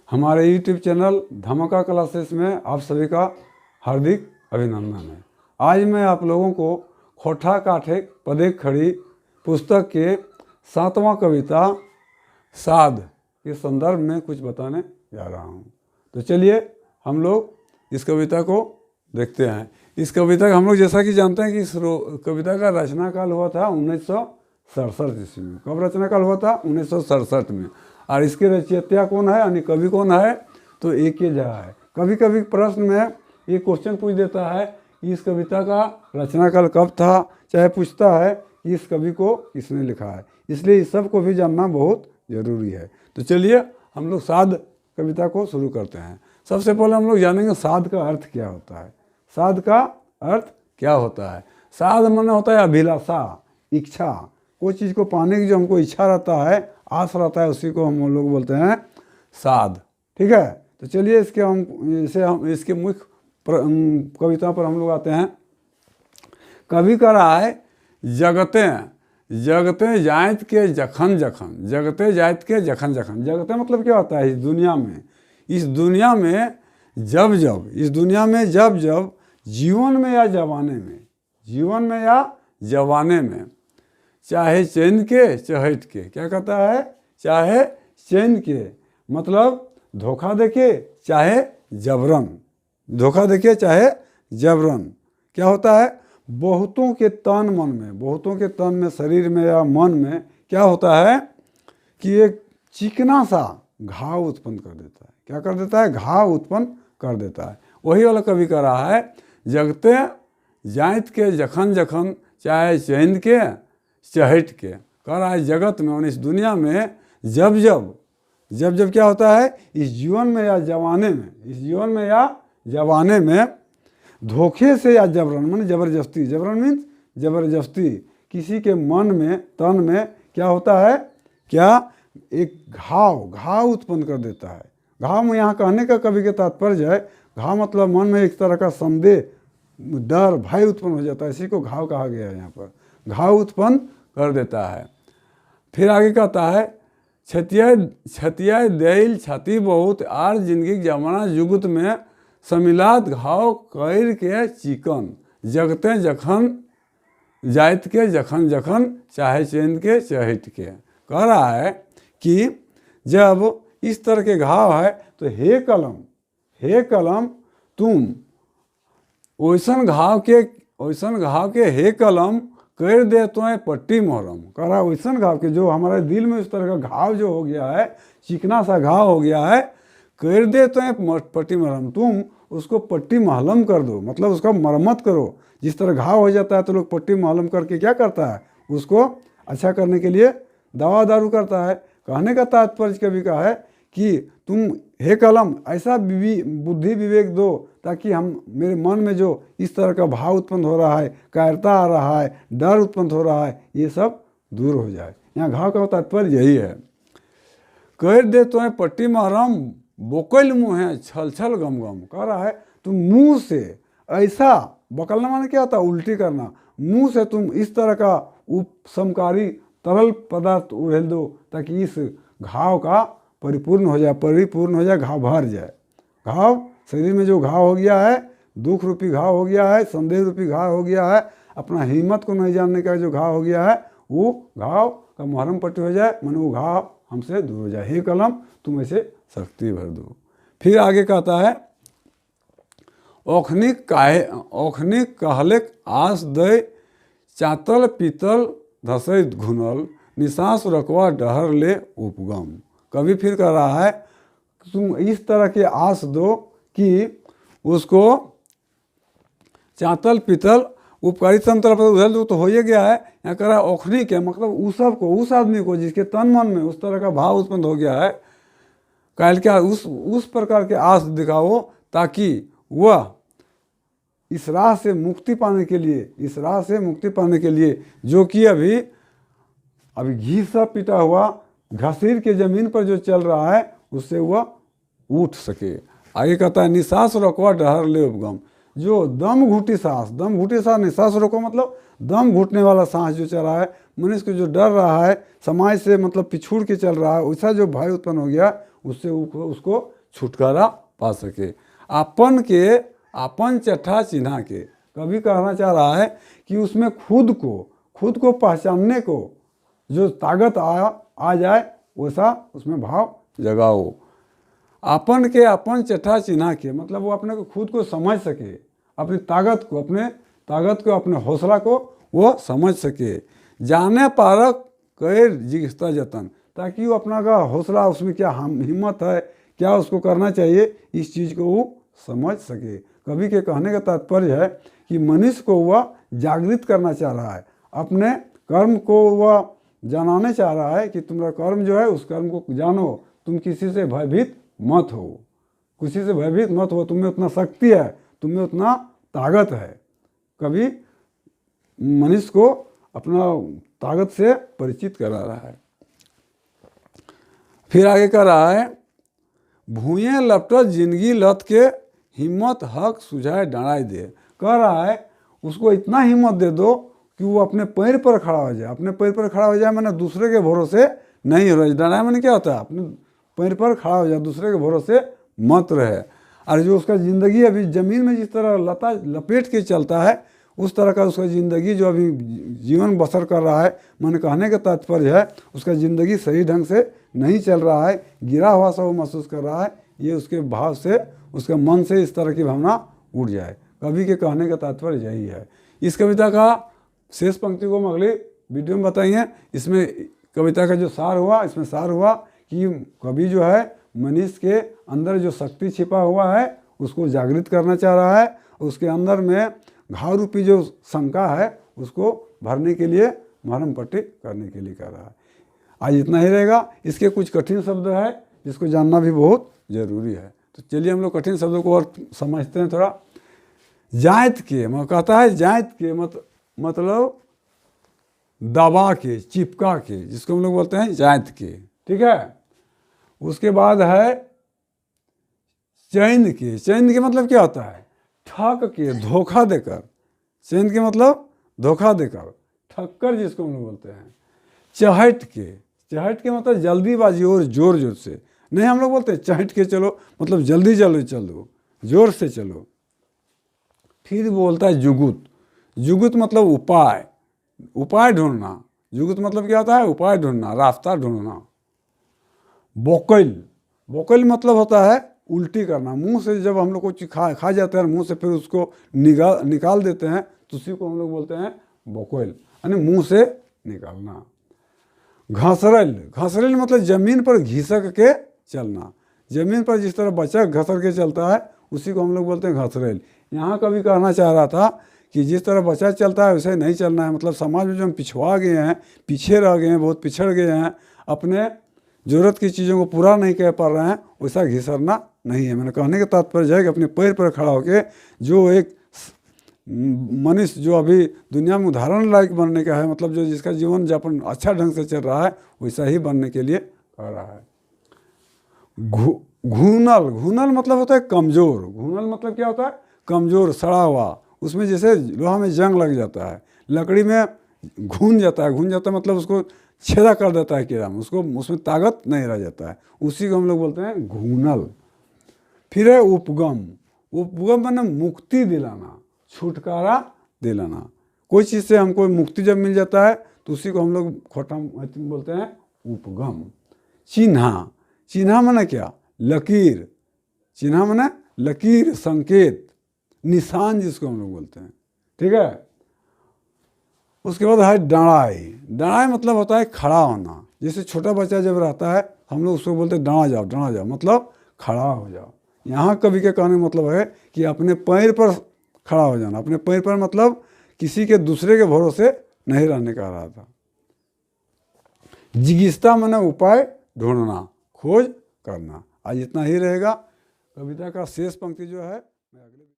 हमारे YouTube channel धमाका classes में आप सभी का हार्दिक अभिनंदन है। आज मैं आप लोगों को खोठा काठे पदे खड़ी पुस्तक के 7वां कविता साध के संदर्भ में कुछ बताने जा रहा हूँ। तो चलिए हम लोग इस कविता को देखते हैं। इस कविता का हम लोग जैसा कि जानते हैं कि इस कविता का रचना काल हुआ था 1967 ईस्वी में। कब रचना काल हुआ था? 1967 में। और इसके रचयिता कौन है यानी कवि कौन है? तो A.K. झा है। कभी कभी प्रश्न में ये क्वेश्चन पूछ देता है कि इस कविता का रचना काल कब था, चाहे पूछता है कि इस कवि को किसने लिखा है। इसलिए इस सब को भी जानना बहुत ज़रूरी है। तो चलिए हम लोग साध कविता को शुरू करते हैं। सबसे पहले हम लोग जानेंगे साध का अर्थ क्या होता है। साध का अर्थ क्या होता है? साध माने होता है अभिलाषा, इच्छा। कोई चीज़ को पाने की जो हमको इच्छा रहता है, आस रहता है, उसी को हम लोग बोलते हैं साध। ठीक है। तो चलिए हम इसके मुख्य कविता पर हम लोग आते हैं। कवि कह रहा है जगते जगते जायत के जखन जखन, जगते जायत के जखन जखन। जगते मतलब क्या होता है? इस दुनिया में जब जब जीवन में या जवाने में चाहे चैन के चहट के, क्या कहता है? चाहे चैन के मतलब धोखा देके चाहे जबरन, धोखा देके चाहे जबरन। क्या होता है? बहुतों के तन में शरीर में या मन में क्या होता है कि एक चिकना सा घाव उत्पन्न कर देता है। क्या कर देता है? घाव उत्पन्न कर देता है। वही वाला कवि कह रहा है जगते जायत के जखन जखन चाहे चैन के चहट के। कह रहा है जगत में, इस दुनिया में जब क्या होता है? इस जीवन में या जवाने में धोखे से या जबरन माने जबरदस्ती, जबरन मीन्स जबरदस्ती किसी के मन में, तन में क्या होता है? क्या एक घाव उत्पन्न कर देता है। घाव में यहाँ कहने का कवि के तात्पर्य है, घाव मतलब मन में एक तरह का संदेह, डर, भय उत्पन्न हो जाता है। इसी को घाव कहा गया है। यहाँ पर घाव उत्पन्न कर देता है। फिर आगे कहता है छतिया दिल छति बहुत आर जिंदगी जमाना जुगत में समिलात घाव कैर के चिकन, जगते जखन जायत के जखन जखन चाहे चैन के चहट के। कह रहा है कि जब इस तरह के घाव है तो हे कलम तुम ओइसन घाव के हे कलम कर दे तो पट्टी मोहरम। कह रहा है ओइसन घाव के जो हमारे दिल में इस तरह का घाव जो हो गया है, चिकना सा घाव हो गया है, कर दे तो पट्टी मोहरम, तुम उसको पट्टी महलम कर दो, मतलब उसका मरम्मत करो। जिस तरह घाव हो जाता है तो लोग पट्टी महलम करके क्या करता है? उसको अच्छा करने के लिए दवा दारू करता है। कहने का तात्पर्य कवि का है कि तुम हे कलम ऐसा बुद्धि विवेक दो ताकि मेरे मन में जो इस तरह का भाव उत्पन्न हो रहा है, कायरता आ रहा है, डर उत्पन्न हो रहा है, ये सब दूर हो जाए। यहाँ घाव का तात्पर्य यही है। कर दे तो पट्टी महरम बोकल मुँह है छल छल गम गम। कह रहा है तुम मुंह से ऐसा, बकलना माने क्या होता है? उल्टी करना। मुंह से तुम इस तरह का उपसमकारी तरल पदार्थ उड़ेल दो ताकि इस घाव का परिपूर्ण हो जाए, घाव भर जाए। घाव शरीर में जो घाव हो गया है, दुख रूपी घाव हो गया है, संदेह रूपी घाव हो गया है, अपना हिम्मत को नहीं जानने का जो घाव हो गया है, वो घाव का मुहर्रम पट्टी हो जाए, माने वो घाव हमसे दूर हो जाए। हे कलम तुम ऐसे शक्ति भर दो। फिर आगे कहता है ओखनी कहले आस दे चातल पीतल धसै घुनल निशास रखवा डहर ले उपगम। कभी फिर कह रहा है तुम इस तरह के आस दो कि उसको चातल पीतल उपकारी समतल पर उधर दो, तो हो ही गया है। यहाँ कह रहा है ओखनी के मतलब उस आदमी को जिसके तन मन में उस तरह का भाव उत्पन्न हो गया है, कल क्या उस प्रकार के आस दिखाओ ताकि वह इस राह से मुक्ति पाने के लिए जो कि अभी घी सा पिटा हुआ घसीर के जमीन पर जो चल रहा है उससे वह उठ सके। आगे कहता है निशास रोकवा डहर ले उपगम, जो दम घुटी सांस निशास रोको मतलब दम घुटने वाला सांस जो चल रहा है, मनुष्य को जो डर रहा है, समाज से मतलब पिछुड़ के चल रहा है, वैसा जो भय उत्पन्न हो गया उससे उसको छुटकारा पा सके। अपन चट्ठा चिन्हा के, कवि कहना चाह रहा है कि उसमें खुद को पहचानने को जो ताकत आ जाए वैसा उसमें भाव जगाओ। अपन चट्ठा चिन्हा के मतलब वो अपने को खुद को समझ सके, अपनी ताकत को अपने हौसला को वो समझ सके। जाने पारक कैर जिगिस्ता जतन, ताकि वो अपना का हौसला, उसमें क्या हिम्मत है, क्या उसको करना चाहिए, इस चीज़ को वो समझ सके। कवि के कहने का तात्पर्य है कि मनुष्य को वह जागृत करना चाह रहा है, अपने कर्म को वह जनाने चाह रहा है कि तुम्हारा कर्म जो है उस कर्म को जानो, तुम किसी से भयभीत मत हो, तुम्हें उतना शक्ति है, तुम्हें उतना ताकत है। कवि मनुष्य को अपना ताकत से परिचित करा रहा है। फिर आगे कह रहा है, भूये लपटत जिंदगी लत के हिम्मत हक सुझाए डराए दे। कह रहा है उसको इतना हिम्मत दे दो कि वो अपने पैर पर खड़ा हो जाए, मैंने दूसरे के भरोसे नहीं हो। डराए मैंने क्या होता है, अपने पैर पर खड़ा हो जाए, दूसरे के भरोसे मत रहे। और जो उसका ज़िंदगी अभी ज़मीन में जिस तरह लपेट के चलता है, उस तरह का उसका ज़िंदगी जो अभी जीवन बसर कर रहा है, मैंने कहने का तात्पर्य है उसका ज़िंदगी सही ढंग से नहीं चल रहा है, गिरा हुआ सा वो महसूस कर रहा है। ये उसके भाव से, उसके मन से इस तरह की भावना उठ जाए। कवि के कहने का तात्पर्य यही है। इस कविता का शेष पंक्ति को हम अगली वीडियो में बताएंगे। इसमें कविता का जो सार हुआ, इसमें सार हुआ कि कवि जो है मनुष्य के अंदर जो शक्ति छिपा हुआ है उसको जागृत करना चाह रहा है, उसके अंदर में घाव रूपी जो शंका है उसको भरने के लिए, मरहम पट्टी करने के लिए कर रहा है। आज इतना ही रहेगा। इसके कुछ कठिन शब्द है जिसको जानना भी बहुत ज़रूरी है। तो चलिए हम लोग कठिन शब्दों को और समझते हैं थोड़ा। जायत के, मैं कहता है जायत के मतलब दबा के, चिपका के, जिसको हम लोग बोलते हैं जायत के, ठीक है। उसके बाद है चैन के मतलब क्या होता है, ठग के, धोखा देकर। चैन के मतलब धोखा देकर, ठक्कर जिसको हम लोग बोलते हैं। चहट के मतलब जल्दीबाजी और जोर से नहीं, हम लोग बोलते हैं चहट के चलो, मतलब जल्दी चलो, जोर से चलो। फिर बोलता है जुगुत मतलब उपाय ढूंढना। जुगुत मतलब क्या होता है, उपाय ढूंढना, रास्ता ढूंढना। बोकल मतलब होता है उल्टी करना। मुंह से जब हम लोग कुछ खा जाते हैं, मुंह से फिर उसको निकाल देते हैं, तो उसी को हम लोग बोलते हैं बोकल, यानी मुंह से निकालना। घसरल मतलब जमीन पर घिसक के चलना। जमीन पर जिस तरह बच्चा घसर के चलता है उसी को हम लोग बोलते हैं घसरल। यहाँ कभी कहना चाह रहा था कि जिस तरह बच्चा चलता है वैसे नहीं चलना है, मतलब समाज में जो हम पिछवा गए हैं, पीछे रह गए हैं, बहुत पिछड़ गए हैं, अपने ज़रूरत की चीज़ों को पूरा नहीं कर पा रहे हैं, वैसा घिसरना नहीं है। मैंने कहने का तात्पर्य है कि अपने पैर पर खड़ा होकर जो एक मनुष्य जो अभी दुनिया में उदाहरण लायक बनने का है, मतलब जो जिसका जीवन यापन अच्छा ढंग से चल रहा है, वैसा ही बनने के लिए कह रहा है। घूनल मतलब होता है कमज़ोर। घूनल मतलब क्या होता है, कमज़ोर, सड़ा हुआ। उसमें जैसे लोहा में जंग लग जाता है, लकड़ी में घून जाता है मतलब उसको छेदा कर देता है कीड़ा में, उसको उसमें ताकत नहीं रह जाता है, उसी को हम लोग बोलते हैं घूनल। फिर है उपगम माने मुक्ति दिलाना, छुटकारा दिलाना। कोई चीज़ से हमको मुक्ति जब मिल जाता है तो उसी को हम लोग खोटा बोलते हैं उपगम। चिन्हा माने क्या, लकीर। चिन्हा माने लकीर, संकेत, निशान जिसको हम लोग बोलते हैं, ठीक है। उसके बाद है डराए मतलब होता है खड़ा होना। जैसे छोटा बच्चा जब रहता है हम लोग उसको बोलते हैं डरा जाओ, मतलब खड़ा हो जाओ। यहाँ कवि के कहने का मतलब है कि अपने पैर पर खड़ा हो जाना। अपने पैर पर मतलब किसी के दूसरे के भरोसे नहीं रहने का रहा था। जिगिस्ता माने उपाय ढूंढना, खोज करना। आज इतना ही रहेगा। कविता का शेष पंक्ति जो है